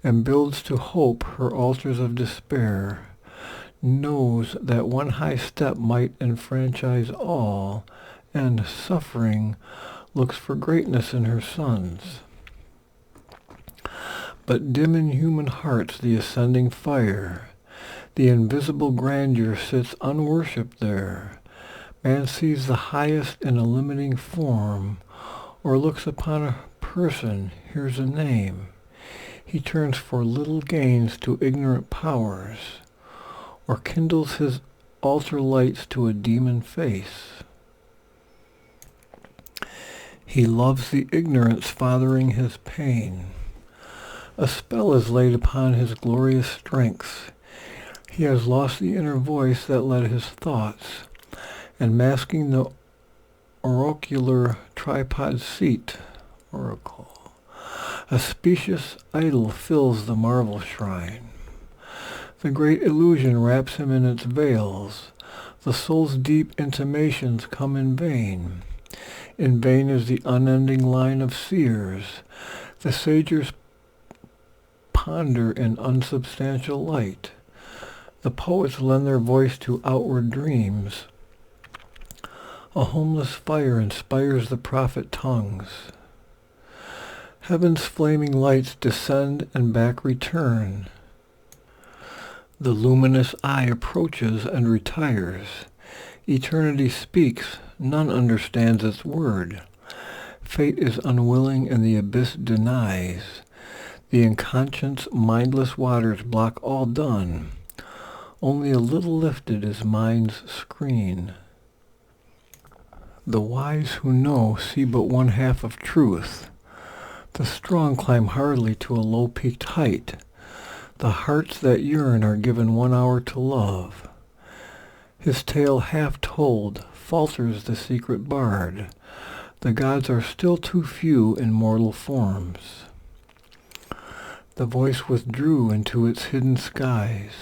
and builds to hope her altars of despair, knows that one high step might enfranchise all, and, suffering, looks for greatness in her sons. But dim in human hearts the ascending fire, the invisible grandeur sits unworshipped there. Man sees the highest in a limiting form, or looks upon a person, hears a name. He turns for little gains to ignorant powers, or kindles his altar lights to a demon face. He loves the ignorance fathering his pain. A spell is laid upon his glorious strengths. He has lost the inner voice that led his thoughts, and masking the oracular tripod seat, oracle, a specious idol fills the marble shrine. The great illusion wraps him in its veils. The soul's deep intimations come in vain. In vain is the unending line of seers. The sages ponder in unsubstantial light. The poets lend their voice to outward dreams. A homeless fire inspires the prophet tongues. Heaven's flaming lights descend and back return. The luminous eye approaches and retires. Eternity speaks, none understands its word. Fate is unwilling and the abyss denies. The unconscious, mindless waters block all done. Only a little lifted is mind's screen. The wise who know see but one half of truth. The strong climb hardly to a low-peaked height. The hearts that yearn are given 1 hour to love. His tale half told, falters the secret bard. The gods are still too few in mortal forms. The voice withdrew into its hidden skies,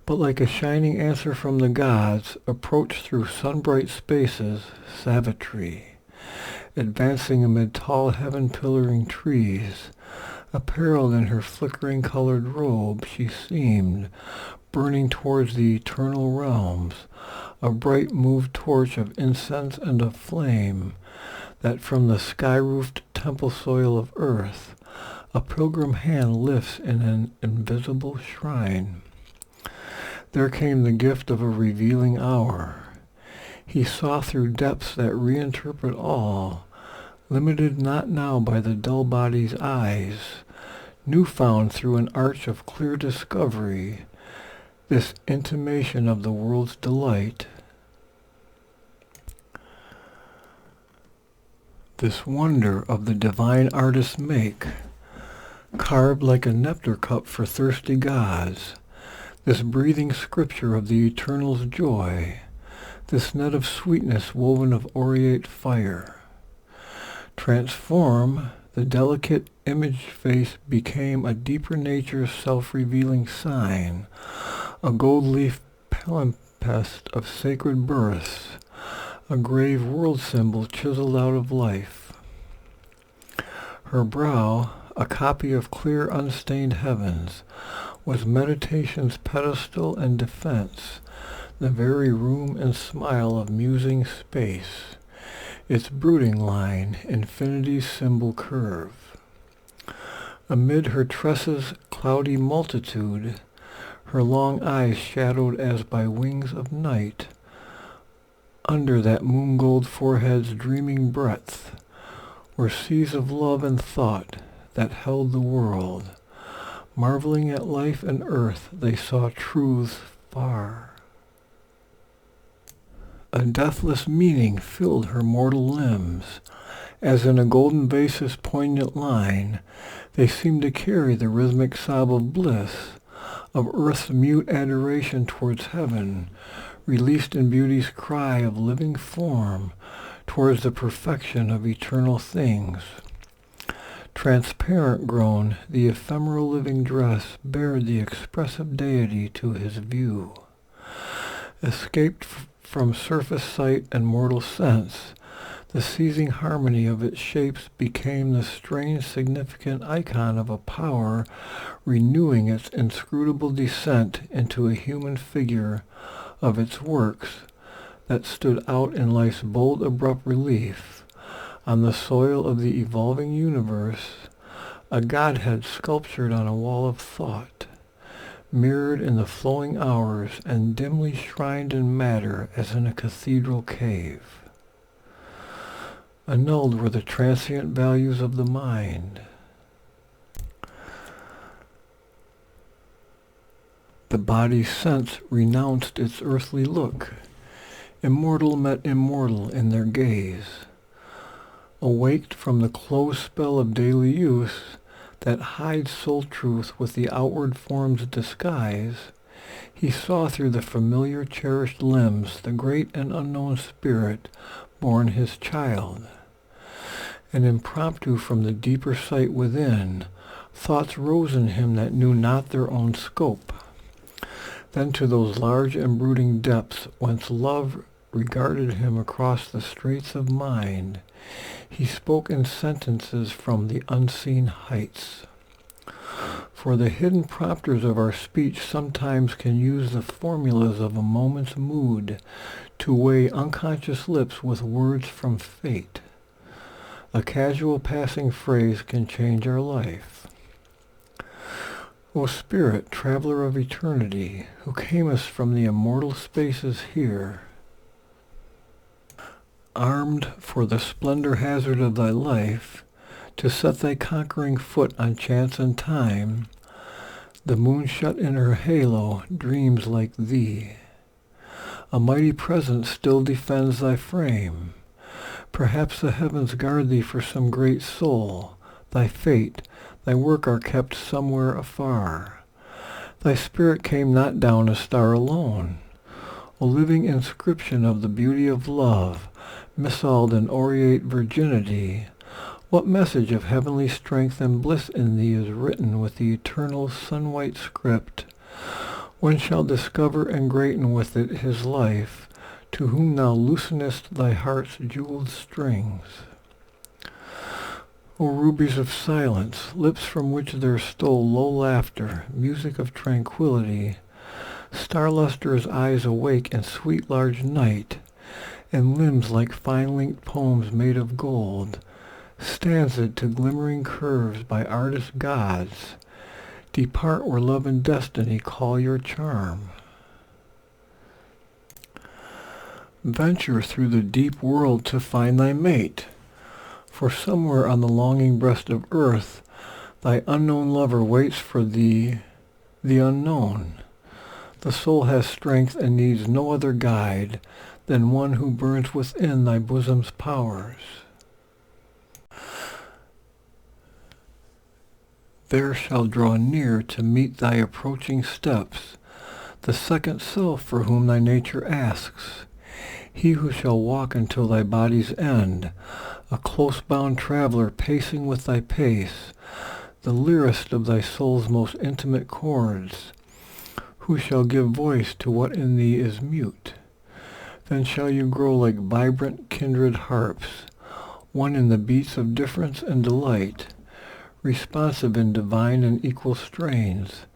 but like a shining answer from the gods, approached through sun-bright spaces Savitri, advancing amid tall heaven-pillaring trees. Apparelled in her flickering colored robe, she seemed, burning towards the eternal realms, a bright moved torch of incense and of flame, that from the sky-roofed temple soil of earth a pilgrim hand lifts in an invisible shrine. There came the gift of a revealing hour. He saw through depths that reinterpret all, limited not now by the dull body's eyes, new found through an arch of clear discovery, this intimation of the world's delight. This wonder of the divine artist's make, carved like a nectar cup for thirsty gods, this breathing scripture of the eternal's joy, this net of sweetness woven of aureate fire. Transform, the delicate image face became a deeper nature's self-revealing sign, a gold leaf palimpsest of sacred births, a grave world symbol chiseled out of life. Her brow, a copy of clear unstained heavens, was meditation's pedestal and defense, the very room and smile of musing space, its brooding line, infinity's symbol curve. Amid her tresses' cloudy multitude, her long eyes shadowed as by wings of night, under that moon-gold forehead's dreaming breadth, were seas of love and thought that held the world. Marveling at life and earth, they saw truths far. A deathless meaning filled her mortal limbs, as in a golden vase's poignant line, they seemed to carry the rhythmic sob of bliss, of earth's mute adoration towards heaven, released in beauty's cry of living form, towards the perfection of eternal things. Transparent grown, the ephemeral living dress bared the expressive deity to his view. Escaped from surface sight and mortal sense, the seizing harmony of its shapes became the strange significant icon of a power renewing its inscrutable descent into a human figure of its works that stood out in life's bold abrupt relief on the soil of the evolving universe, a godhead sculptured on a wall of thought, mirrored in the flowing hours and dimly shrined in matter as in a cathedral cave. Annulled were the transient values of the mind. The body's sense renounced its earthly look. Immortal met immortal in their gaze. Awaked from the close spell of daily use that hides soul truth with the outward form's disguise, he saw through the familiar cherished limbs the great and unknown spirit born his child. And impromptu from the deeper sight within, thoughts rose in him that knew not their own scope. Then to those large and brooding depths whence love regarded him across the straits of mind, he spoke in sentences from the unseen heights. For the hidden prompters of our speech sometimes can use the formulas of a moment's mood to weigh unconscious lips with words from fate. A casual passing phrase can change our life. O Spirit, traveler of eternity, who camest from the immortal spaces here, armed for the splendor hazard of thy life, to set thy conquering foot on chance and time, the moon shut in her halo dreams like thee. A mighty presence still defends thy frame. Perhaps the heavens guard thee for some great soul. Thy fate, thy work are kept somewhere afar. Thy spirit came not down a star alone. O living inscription of the beauty of love, missaled in aureate virginity, what message of heavenly strength and bliss in thee is written with the eternal sun-white script? When shall discover and greaten with it his life, to whom thou loosenest thy heart's jeweled strings? O rubies of silence, lips from which there stole low laughter, music of tranquility, star-luster's eyes awake in sweet large night, and limbs like fine-linked poems made of gold, stanza'd to glimmering curves by artist gods, depart where love and destiny call your charm. Venture through the deep world to find thy mate, for somewhere on the longing breast of earth thy unknown lover waits for thee, the unknown. The soul has strength and needs no other guide than one who burns within thy bosom's powers. there shall draw near to meet thy approaching steps the second self for whom thy nature asks, he who shall walk until thy body's end, a close-bound traveler pacing with thy pace, the lyrist of thy soul's most intimate chords, who shall give voice to what in thee is mute. Then shall you grow like vibrant kindred harps, one in the beats of difference and delight, responsive in divine and equal strains,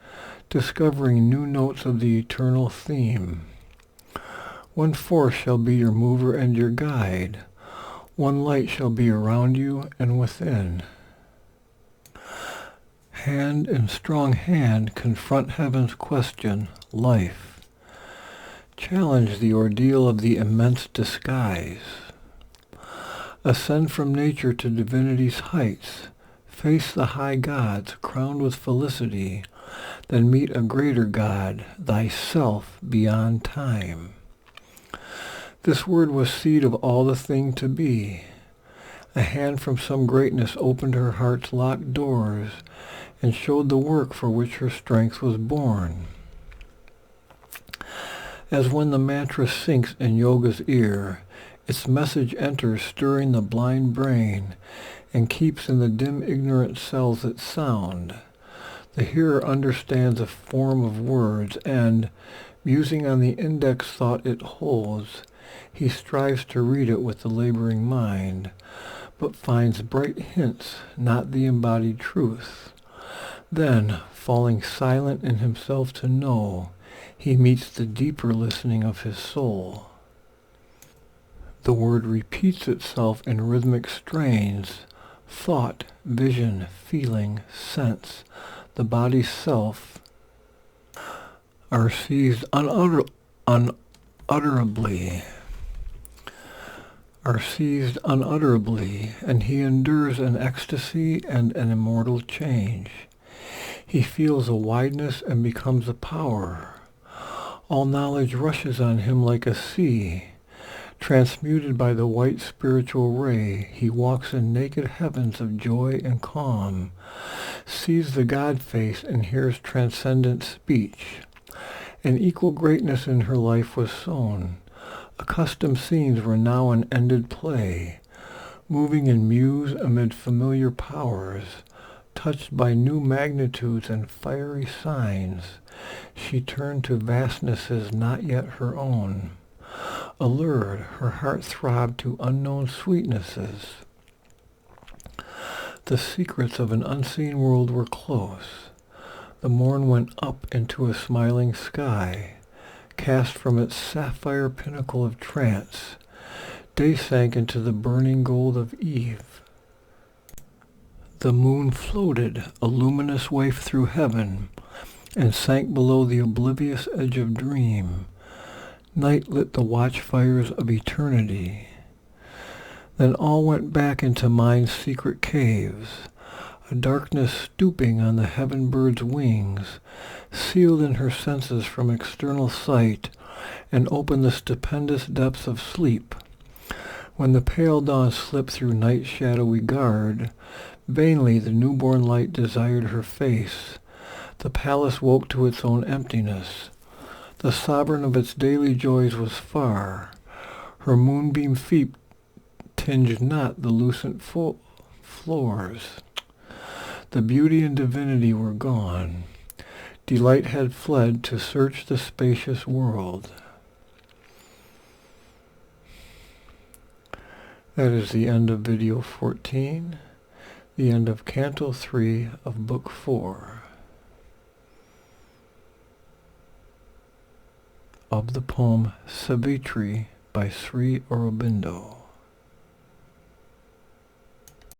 discovering new notes of the eternal theme. One force shall be your mover and your guide. One light shall be around you and within. Hand in strong hand confront heaven's question, life. Challenge the ordeal of the immense disguise. Ascend from nature to divinity's heights. Face the high gods crowned with felicity. Then meet a greater God, thyself beyond time. This word was seed of all the thing to be. A hand from some greatness opened her heart's locked doors and showed the work for which her strength was born. As when the mantra sinks in yoga's ear, its message enters stirring the blind brain and keeps in the dim ignorant cells its sound. The hearer understands a form of words and, musing on the index thought it holds, he strives to read it with the laboring mind, but finds bright hints, not the embodied truth. Then, falling silent in himself to know, he meets the deeper listening of his soul. The word repeats itself in rhythmic strains, thought, vision, feeling, sense, the body's self, are seized unutterably, and he endures an ecstasy and an immortal change. He feels a wideness and becomes a power. All knowledge rushes on him like a sea. Transmuted by the white spiritual ray, he walks in naked heavens of joy and calm, sees the God face and hears transcendent speech. An equal greatness in her life was sown. Accustomed scenes were now an ended play. Moving in muse amid familiar powers, touched by new magnitudes and fiery signs, she turned to vastnesses not yet her own. Allured, her heart throbbed to unknown sweetnesses. The secrets of an unseen world were close. The morn went up into a smiling sky, cast from its sapphire pinnacle of trance. Day sank into the burning gold of eve. The moon floated, a luminous waif through heaven, and sank below the oblivious edge of dream. Night lit the watchfires of eternity. Then all went back into mind's secret caves, a darkness stooping on the heaven bird's wings, sealed in her senses from external sight, and opened the stupendous depths of sleep. When the pale dawn slipped through night's shadowy guard, vainly the newborn light desired her face. The palace woke to its own emptiness. The sovereign of its daily joys was far. Her moonbeam feet tinged not the lucent floors. The beauty and divinity were gone. Delight had fled to search the spacious world. That is the end of video 14, the end of Canto 3 of Book 4. Of the poem Savitri by Sri Aurobindo.